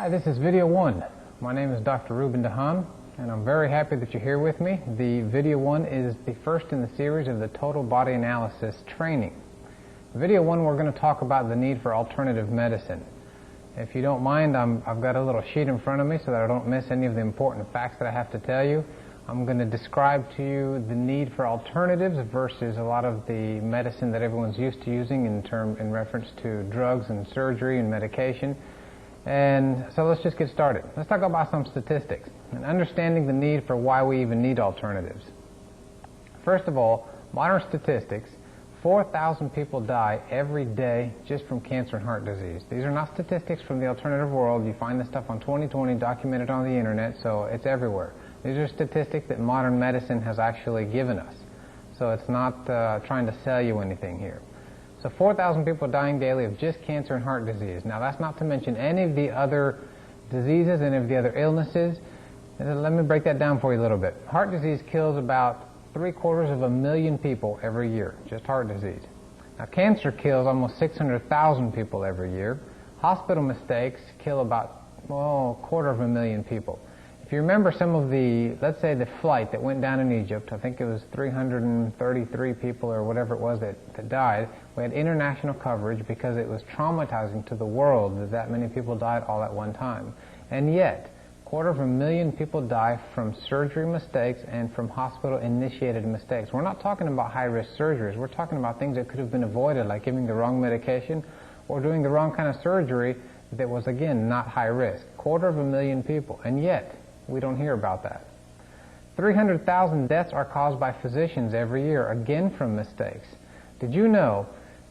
Hi, this is video 1. My name is Dr. Ruben DeHaan, and I'm very happy that you're here with me. The video 1 is the first in the series of the Total Body Analysis training. Video 1, we're going to talk about the need for alternative medicine. If you don't mind, I've got a little sheet in front of me so that I don't miss any of the important facts that I have to tell you. I'm going to describe to you the need for alternatives versus a lot of the medicine that everyone's used to using in reference to drugs and surgery and medication. And so let's just get started. Let's talk about some statistics and understanding the need for why we even need alternatives. First of all, modern statistics, 4,000 people die every day just from cancer and heart disease. These are not statistics from the alternative world. You find this stuff on 2020 documented on the internet, so it's everywhere. These are statistics that modern medicine has actually given us. So it's not trying to sell you anything here. So 4,000 people dying daily of just cancer and heart disease. Now that's not to mention any of the other diseases, any of the other illnesses. Let me break that down for you a little bit. Heart disease kills about 750,000 people every year, just heart disease. Now cancer kills almost 600,000 people every year. Hospital mistakes kill about, well, 250,000 people. If you remember some of the, let's say the flight that went down in Egypt, I think it was 333 people or whatever it was that died. We had international coverage because it was traumatizing to the world that that many people died all at one time. And yet, 250,000 people die from surgery mistakes and from hospital-initiated mistakes. We're not talking about high-risk surgeries. We're talking about things that could have been avoided, like giving the wrong medication or doing the wrong kind of surgery that was, again, not high risk. 250,000 people. And yet, we don't hear about that. 300,000 deaths are caused by physicians every year, again from mistakes. Did you know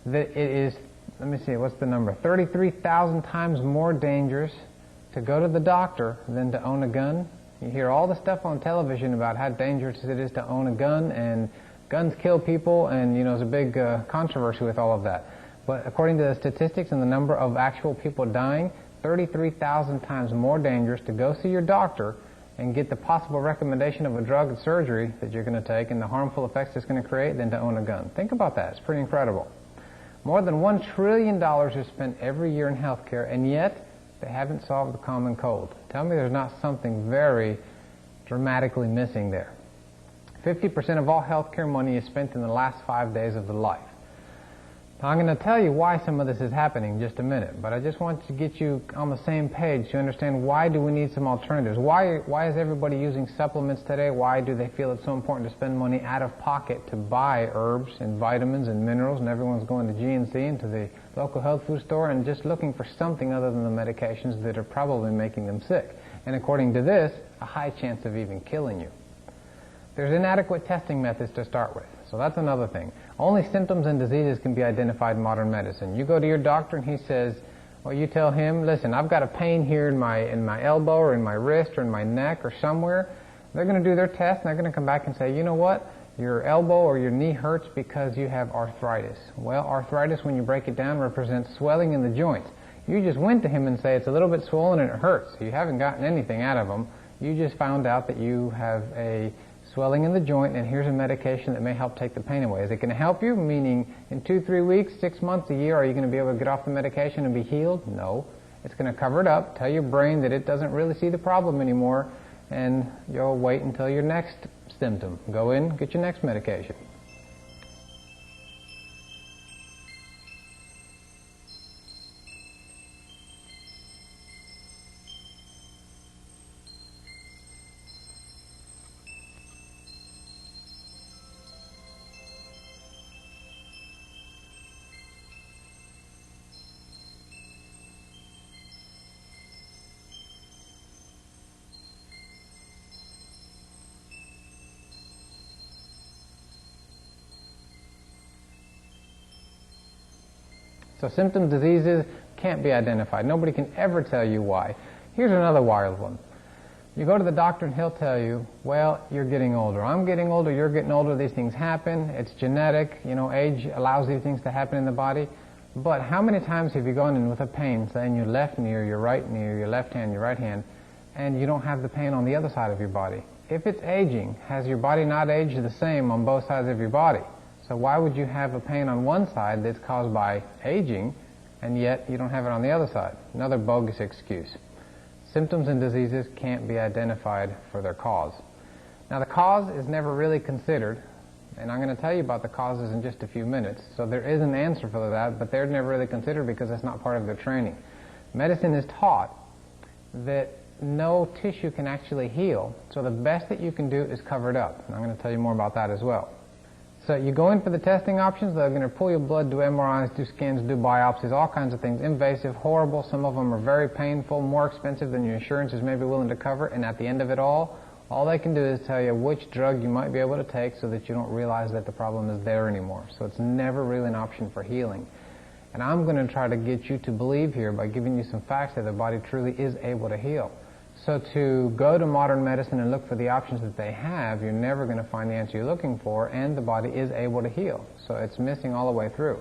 that it is, let me see, what's the number? 33,000 times more dangerous to go to the doctor than to own a gun? You hear all the stuff on television about how dangerous it is to own a gun, and guns kill people, and you know, there's a big controversy with all of that. But according to the statistics and the number of actual people dying, 33,000 times more dangerous to go see your doctor and get the possible recommendation of a drug and surgery that you're going to take and the harmful effects it's going to create than to own a gun. Think about that. It's pretty incredible. More than $1 trillion is spent every year in healthcare, and yet they haven't solved the common cold. Tell me there's not something very dramatically missing there. 50% of all healthcare money is spent in the last 5 days of the life. Now, I'm going to tell you why some of this is happening in just a minute, but I just want to get you on the same page to understand why do we need some alternatives. Why is everybody using supplements today? Why do they feel it's so important to spend money out of pocket to buy herbs and vitamins and minerals, and everyone's going to GNC and to the local health food store and just looking for something other than the medications that are probably making them sick? And according to this, a high chance of even killing you. There's inadequate testing methods to start with, so that's another thing. Only symptoms and diseases can be identified in modern medicine. You go to your doctor and he says, well, you tell him, listen, I've got a pain here in my elbow or in my wrist or in my neck or somewhere. They're going to do their test and they're going to come back and say, you know what, your elbow or your knee hurts because you have arthritis. Well, arthritis, when you break it down, represents swelling in the joints. You just went to him and say it's a little bit swollen and it hurts. You haven't gotten anything out of him. You just found out that you have a swelling in the joint, and here's a medication that may help take the pain away. Is it going to help you? Meaning in 2-3 weeks, 6 months, a year, are you going to be able to get off the medication and be healed? No. It's going to cover it up, tell your brain that it doesn't really see the problem anymore, and you'll wait until your next symptom. Go in, get your next medication. So symptoms, diseases can't be identified. Nobody can ever tell you why. Here's another wild one. You go to the doctor and he'll tell you, well, you're getting older. I'm getting older, you're getting older, these things happen. It's genetic, you know, age allows these things to happen in the body. But how many times have you gone in with a pain, say in your left knee or your right knee or your left hand, your right hand, and you don't have the pain on the other side of your body? If it's aging, has your body not aged the same on both sides of your body? So why would you have a pain on one side that's caused by aging, and yet you don't have it on the other side? Another bogus excuse. symptoms and diseases can't be identified for their cause. Now, the cause is never really considered, and I'm going to tell you about the causes in just a few minutes. So there is an answer for that, but they're never really considered because that's not part of their training. Medicine is taught that no tissue can actually heal, so the best that you can do is cover it up. And I'm going to tell you more about that as well. So you go in for the testing options. They're going to pull your blood, do MRIs, do scans, do biopsies, all kinds of things. Invasive, horrible. Some of them are very painful, more expensive than your insurance is maybe willing to cover. And at the end of it all they can do is tell you which drug you might be able to take so that you don't realize that the problem is there anymore. So it's never really an option for healing. And I'm going to try to get you to believe here by giving you some facts that the body truly is able to heal. So to go to modern medicine and look for the options that they have, you're never going to find the answer you're looking for, and the body is able to heal. So it's missing all the way through.